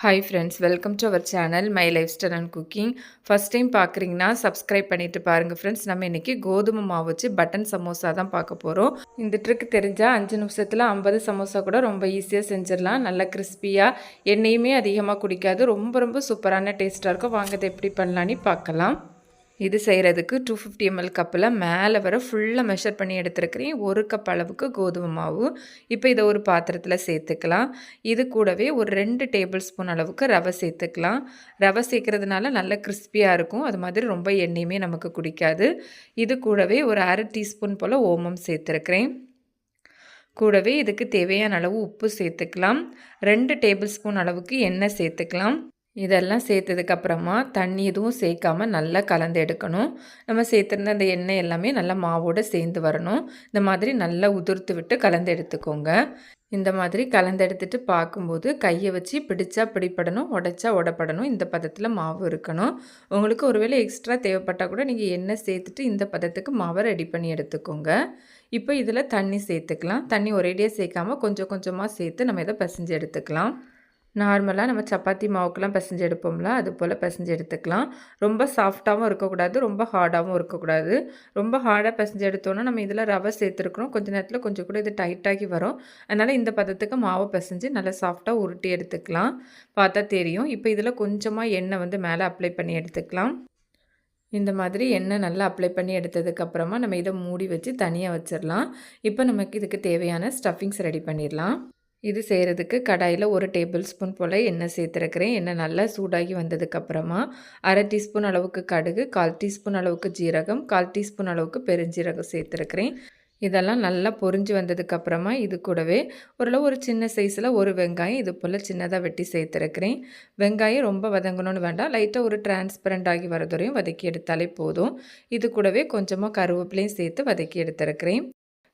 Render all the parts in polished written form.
Hi friends, welcome to our channel my life style and cooking. First time பார்க்குறீங்கன்னா subscribe பண்ணிட்டு பாருங்கள் friends. நம்ம இன்றைக்கி கோதுமை மாவு வச்சு பட்டன் சமோசா தான் பார்க்க போகிறோம். இந்த ட்ரிக் தெரிஞ்சால் 5 நிமிஷத்தில் 50 சமோசா கூட ரொம்ப ஈஸியாக செஞ்சிடலாம். நல்லா கிறிஸ்பியாக, எண்ணெயுமே அதிகமாக குடிக்காது, ரொம்ப ரொம்ப சூப்பரான டேஸ்ட்டாக இருக்கும். வாங்க இதை எப்படி பண்ணலான்னு பார்க்கலாம். இது செய்கிறதுக்கு 250 ml கப்பில் மேலே வர ஃபுல்லாக மெஷர் பண்ணி எடுத்துருக்கிறேன். 1 கப் அளவுக்கு கோதுமை மாவு. இப்போ இதை ஒரு பாத்திரத்தில் சேர்த்துக்கலாம். இது கூடவே ஒரு 2 டேபிள் ஸ்பூன் அளவுக்கு ரவை சேர்த்துக்கலாம். ரவை சேர்க்கறதுனால நல்ல கிறிஸ்பியாக இருக்கும். அது மாதிரி ரொம்ப எண்ணெயுமே நமக்கு குடிக்காது. இது கூடவே ஒரு அரை டீஸ்பூன் போல் ஓமம் சேர்த்துருக்கிறேன். கூடவே இதுக்கு தேவையான அளவு உப்பு சேர்த்துக்கலாம். 2 டேபிள் ஸ்பூன் அளவுக்கு எண்ணெய் சேர்த்துக்கலாம். இதெல்லாம் சேர்த்ததுக்கப்புறமா தண்ணி எதுவும் சேர்க்காமல் நல்லா கலந்து எடுக்கணும். நம்ம சேர்த்துருந்த அந்த எண்ணெய் எல்லாமே நல்லா மாவோடு சேர்ந்து வரணும். இந்த மாதிரி நல்லா உதிர்த்து விட்டு கலந்து எடுத்துக்கோங்க. இந்த மாதிரி கலந்து எடுத்துகிட்டு பார்க்கும்போது கையை வச்சு பிடிச்சா பிடிப்படணும், உடைச்சா உடப்படணும். இந்த பதத்தில் மாவு இருக்கணும். உங்களுக்கு ஒருவேளை எக்ஸ்ட்ரா தேவைப்பட்டால் கூட நீங்கள் எண்ணெய் சேர்த்துட்டு இந்த பதத்துக்கு மாவை ரெடி பண்ணி எடுத்துக்கோங்க. இப்போ இதில் தண்ணி சேர்த்துக்கலாம். தண்ணி ஒரேடியாக சேர்க்காமல் கொஞ்சம் கொஞ்சமாக சேர்த்து நம்ம இதை பிசைஞ்சு எடுத்துக்கலாம். நார்மலாக நம்ம சப்பாத்தி மாவுக்கெலாம் பிசைஞ்சு எடுப்போம்ல, அது போல் பிசைஞ்சு எடுத்துக்கலாம். ரொம்ப சாஃப்டாகவும் இருக்கக்கூடாது, ரொம்ப ஹார்டாகவும் இருக்கக்கூடாது. ரொம்ப ஹார்டாக பிசைஞ்சு எடுத்தோன்னா நம்ம இதில் ரவை சேர்த்துருக்குறோம். கொஞ்சம் நேரத்தில் கொஞ்சம் கூட இது டைட்டாகி வரும். அதனால் இந்த பதத்துக்கு மாவை பிசைஞ்சு நல்லா சாஃப்டாக உருட்டி எடுத்துக்கலாம். பார்த்தா தெரியும். இப்போ இதில் கொஞ்சமாக எண்ணெய் மேலே அப்ளை பண்ணி எடுத்துக்கலாம். இந்த மாதிரி எண்ணெய் நல்லா அப்ளை பண்ணி எடுத்ததுக்கப்புறமா நம்ம இதை மூடி வச்சு தனியாக வச்சிடலாம். இப்போ நமக்கு இதுக்கு தேவையான ஸ்டஃபிங்ஸ் ரெடி பண்ணிடலாம். இது செய்கிறதுக்கு கடாயில் 1 டேபிள் ஸ்பூன் போல் எண்ணெய் சேர்த்துருக்கிறேன். எண்ணெய் நல்லா சூடாகி வந்ததுக்கப்புறமா அரை டீஸ்பூன் அளவுக்கு கடுகு, 1/4 டீஸ்பூன் அளவுக்கு ஜீரகம், 1/4 டீஸ்பூன் அளவுக்கு பெருஞ்சீரகம் சேர்த்துருக்கிறேன். இதெல்லாம் நல்லா பொரிஞ்சு வந்ததுக்கப்புறமா இது கூடவே ஓரளவு ஒரு சின்ன சைஸில் ஒரு வெங்காயம் இது போல் சின்னதாக வெட்டி சேர்த்துருக்கிறேன். வெங்காயம் ரொம்ப வதங்கணும்னு வேண்டாம், லைட்டாக ஒரு டிரான்ஸ்பரண்ட் ஆகி வரதுவரையும் வதக்கி எடுத்தாலே போதும். இது கூடவே கொஞ்சமாக கருவேப்பிலையும் சேர்த்து வதக்கி எடுத்துருக்கிறேன்.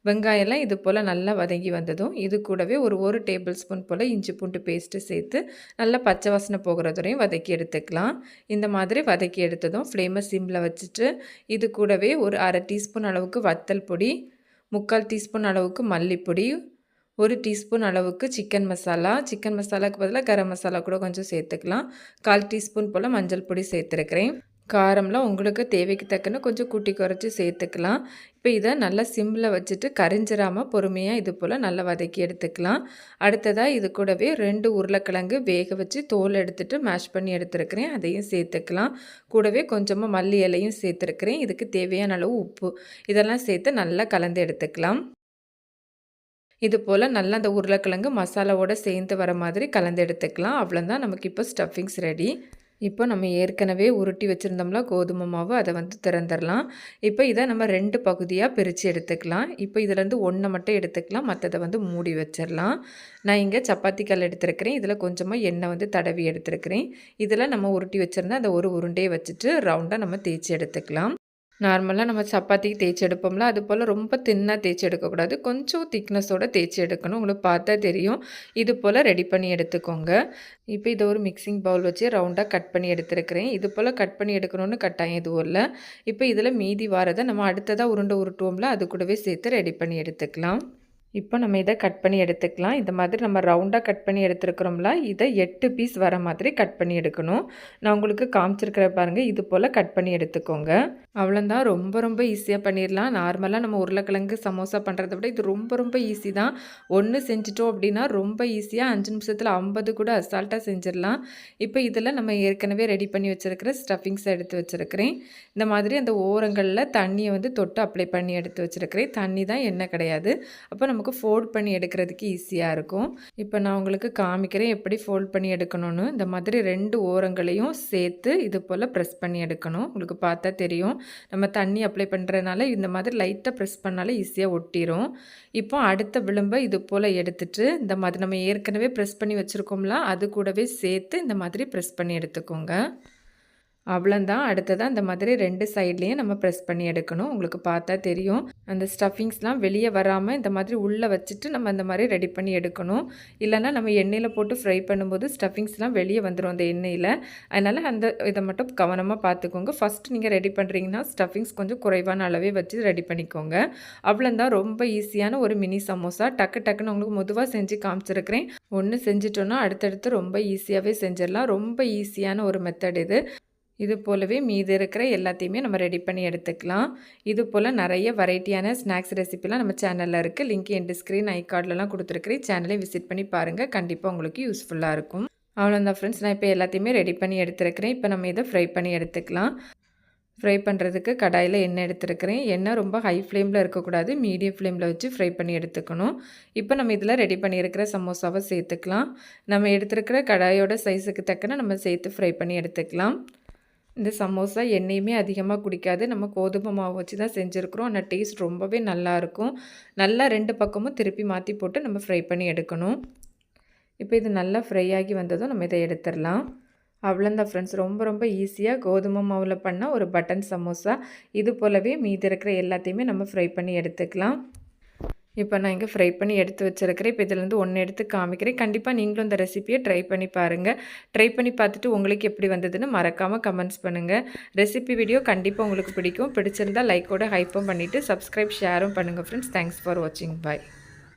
வெங்காயம்லாம் இது போல் நல்லா வதங்கி வந்ததும் இது கூடவே ஒரு டேபிள் ஸ்பூன் போல் இஞ்சி பூண்டு பேஸ்ட்டு சேர்த்து நல்லா பச்சை வாசனை போகிறதுவரையும் வதக்கி எடுத்துக்கலாம். இந்த மாதிரி வதக்கி எடுத்ததும் ஃப்ளேமை சிம்மில் வச்சுட்டு இது கூடவே ஒரு அரை டீஸ்பூன் அளவுக்கு வத்தல் பொடி, 3/4 டீஸ்பூன் அளவுக்கு மல்லிப்பொடி, 1 டீஸ்பூன் அளவுக்கு சிக்கன் மசாலாவுக்கு பதிலாக கரம் மசாலா கூட கொஞ்சம் சேர்த்துக்கலாம். 1/4 டீஸ்பூன் போல் மஞ்சள் பொடி சேர்த்துருக்கிறேன். காரம்லாம் உங்களுக்கு தேவைக்கு தக்கன கொஞ்சம் கூட்டி குறைச்சி சேர்த்துக்கலாம். இப்போ இதை நல்லா சிம்மில் வச்சுட்டு கரிஞ்சிராமல் பொறுமையாக இது போல் நல்லா வதக்கி எடுத்துக்கலாம். அடுத்ததாக இது கூடவே 2 உருளைக்கிழங்கு வேக வச்சு தோல் எடுத்துகிட்டு மேஷ் பண்ணி எடுத்துருக்கிறேன். அதையும் சேர்த்துக்கலாம். கூடவே கொஞ்சமாக மல்லி இலையும் சேர்த்துருக்கிறேன். இதுக்கு தேவையான அளவு உப்பு இதெல்லாம் சேர்த்து நல்லா கலந்து எடுத்துக்கலாம். இது போல் நல்லா அந்த உருளைக்கிழங்கு மசாலாவோடு சேர்ந்து வர மாதிரி கலந்து எடுத்துக்கலாம். அவ்வளோதான், நமக்கு இப்போ ஸ்டஃபிங்ஸ் ரெடி. இப்போ நம்ம ஏற்கனவே உருட்டி வச்சுருந்தோம்ல கோதுமை மாவு, அதை திறந்துடலாம். இப்போ இதை நம்ம 2 பகுதியாக பிரித்து எடுத்துக்கலாம். இப்போ இதிலேருந்து 1 மட்டும் எடுத்துக்கலாம், மற்றதை மூடி வச்சிடலாம். நான் இங்கே சப்பாத்தி கல் எடுத்துருக்கிறேன். இதில் கொஞ்சமாக எண்ணெய் தடவி எடுத்துருக்கிறேன். இதில் நம்ம உருட்டி வச்சுருந்த அந்த ஒரு உருண்டையை வச்சுட்டு ரவுண்டாக நம்ம தேய்ச்சி எடுத்துக்கலாம். நார்மலாக நம்ம சப்பாத்திக்கு தேய்ச்சி எடுப்போம்ல, அது போல் ரொம்ப தின்னாக தேய்ச்சி எடுக்கக்கூடாது, கொஞ்சம் திக்னஸோடு தேய்ச்சி எடுக்கணும். உங்களுக்கு பார்த்தா தெரியும். இது போல் ரெடி பண்ணி எடுத்துக்கோங்க. இப்போ இதை ஒரு மிக்சிங் பவுல் வச்சு ரவுண்டாக கட் பண்ணி எடுத்துருக்கிறேன். இது போல் கட் பண்ணி எடுக்கணும்னு கட்டாயம் எதுவும் இல்லை. இப்போ இதில் மீதி வாரதை நம்ம அடுத்ததாக உருட்டுவோம்ல, அது கூடவே சேர்த்து ரெடி பண்ணி எடுத்துக்கலாம். இப்போ நம்ம இதை கட் பண்ணி எடுத்துக்கலாம். இந்த மாதிரி நம்ம ரவுண்டாக கட் பண்ணி எடுத்துருக்குறோம்ல, இதை 8 பீஸ் வர மாதிரி கட் பண்ணி எடுக்கணும். நான் உங்களுக்கு காமிச்சிருக்கிற பாருங்கள், இது போல் கட் பண்ணி எடுத்துக்கோங்க. அவ்வளோதான், ரொம்ப ரொம்ப ஈஸியாக பண்ணிடலாம். நார்மலாக நம்ம உருளைக்கிழங்கு சமோசா பண்ணுறத விட இது ரொம்ப ரொம்ப ஈஸி தான். ஒன்று செஞ்சிட்டோம் அப்படின்னா ரொம்ப ஈஸியாக 5 நிமிஷத்தில் 50 கூட அசால்ட்டாக செஞ்சிடலாம். இப்போ இதில் நம்ம ஏற்கனவே ரெடி பண்ணி வச்சுருக்கிற ஸ்டஃபிங்ஸை எடுத்து வச்சுருக்கிறேன். இந்த மாதிரி அந்த ஓரங்களில் தண்ணியை தொட்டு அப்ளை பண்ணி எடுத்து வச்சுருக்கிறேன். தண்ணி தான், எண்ணெய் கிடையாது. அப்போ நமக்கு ஃபோல்ட் பண்ணி எடுக்கிறதுக்கு ஈஸியாக இருக்கும். இப்போ நான் உங்களுக்கு காமிக்கிறேன் எப்படி ஃபோல்ட் பண்ணி எடுக்கணும்னு. இந்த மாதிரி 2 ஓரங்களையும் சேர்த்து இது போல் ப்ரெஸ் பண்ணி எடுக்கணும். உங்களுக்கு பார்த்தா தெரியும். நம்ம தண்ணி அப்ளை பண்ணுறதுனால இந்த மாதிரி லைட்டாக ப்ரெஸ் பண்ணாலே ஈஸியாக ஒட்டிடும். இப்போ அடுத்த விளிம்பை இது போல் எடுத்துட்டு இந்த மாதிரி நம்ம ஏற்கனவே ப்ரெஸ் பண்ணி வச்சுருக்கோம்ல, அது கூடவே சேர்த்து இந்த மாதிரி ப்ரெஸ் பண்ணி எடுத்துக்கோங்க. அவ்வளோதான். அடுத்ததா இந்த மாதிரி 2 சைட்லேயும் நம்ம ப்ரெஸ் பண்ணி எடுக்கணும். உங்களுக்கு பார்த்தா தெரியும். அந்த ஸ்டஃபிங்ஸ்லாம் வெளியே வராமல் இந்த மாதிரி உள்ளே வச்சுட்டு நம்ம இந்த மாதிரி ரெடி பண்ணி எடுக்கணும். இல்லைன்னா நம்ம எண்ணெயில் போட்டு ஃப்ரை பண்ணும்போது ஸ்டஃபிங்ஸ்லாம் வெளியே வந்துடும் அந்த எண்ணெயில். அதனால் இதை மட்டும் கவனமாக பார்த்துக்கோங்க. ஃபஸ்ட்டு நீங்கள் ரெடி பண்ணுறீங்கன்னா ஸ்டஃபிங்ஸ் கொஞ்சம் குறைவான அளவே வச்சு ரெடி பண்ணிக்கோங்க. அவ்வளோதான். ரொம்ப ஈஸியான ஒரு மினி சமோசா. டக்குன்னு உங்களுக்கு மெதுவாக செஞ்சு காமிச்சிருக்கிறேன். ஒன்று செஞ்சிட்டோன்னா அடுத்தடுத்து ரொம்ப ஈஸியாகவே செஞ்சிடலாம். ரொம்ப ஈஸியான ஒரு மெத்தட் இது. இது போலவே மீதி இருக்கிற எல்லாத்தையுமே நம்ம ரெடி பண்ணி எடுத்துக்கலாம். இது போல் நிறைய வெரைட்டியான ஸ்நாக்ஸ் ரெசிபிலாம் நம்ம சேனலில் இருக்குது. லிங்க் என் ஸ்க்ரீன் ஐகார்ட்லலாம் கொடுத்துருக்கிறேன். சேனலையும் விசிட் பண்ணி பாருங்கள். கண்டிப்பாக உங்களுக்கு யூஸ்ஃபுல்லாக இருக்கும். அவ்வளோதான் ஃப்ரெண்ட்ஸ். நான் இப்போ எல்லாத்தையுமே ரெடி பண்ணி எடுத்துருக்கிறேன். இப்போ நம்ம இதை ஃப்ரை பண்ணி எடுத்துக்கலாம். ஃப்ரை பண்ணுறதுக்கு கடாயில் எண்ணெய் எடுத்துருக்கிறேன். எண்ணெய் ரொம்ப ஹை ஃப்ளேமில் இருக்கக்கூடாது, மீடியம் ஃப்ளேமில் வச்சு ஃப்ரை பண்ணி எடுத்துக்கணும். இப்போ நம்ம இதில் ரெடி பண்ணியிருக்கிற சமோசாவை சேர்த்துக்கலாம். நம்ம எடுத்துருக்கிற கடாயோட சைஸுக்கு தக்கன நம்ம சேர்த்து ஃப்ரை பண்ணி எடுத்துக்கலாம். இந்த சமோசா எண்ணெயுமே அதிகமாக குடிக்காது. நம்ம கோதுமை மாவு வச்சு தான் செஞ்சுருக்குறோம். ஆனால் டேஸ்ட் ரொம்பவே நல்லாயிருக்கும். நல்லா 2 பக்கமும் திருப்பி மாற்றி போட்டு நம்ம ஃப்ரை பண்ணி எடுக்கணும். இப்போ இது நல்லா ஃப்ரை ஆகி வந்ததும் நம்ம இதை எடுத்துடலாம். அவ்வளோதான் ஃப்ரெண்ட்ஸ். ரொம்ப ஈஸியாக கோதுமை மாவில் பண்ண ஒரு பட்டன் சமோசா. இது போலவே மீதி இருக்கிற எல்லாத்தையுமே நம்ம ஃப்ரை பண்ணி எடுத்துக்கலாம். இப்போ நான் இங்கே ஃப்ரை பண்ணி எடுத்து வச்சுருக்கிறேன். இப்போ இதிலேருந்து ஒன்று எடுத்து காமிக்கிறேன். கண்டிப்பாக நீங்களும் இந்த ரெசிப்பியை ட்ரை பண்ணி பாருங்கள். ட்ரை பண்ணி பார்த்துட்டு உங்களுக்கு எப்படி வந்ததுன்னு மறக்காமல் கமெண்ட்ஸ் பண்ணுங்கள். ரெசிபி வீடியோ கண்டிப்பாக உங்களுக்கு பிடிக்கும். பிடிச்சிருந்தால் லைக்கோட ஹைப்பும் பண்ணிவிட்டு சப்ஸ்கிரைப் ஷேரும் பண்ணுங்கள் ஃப்ரெண்ட்ஸ். தேங்க்ஸ் ஃபார் வாட்சிங். பாய்.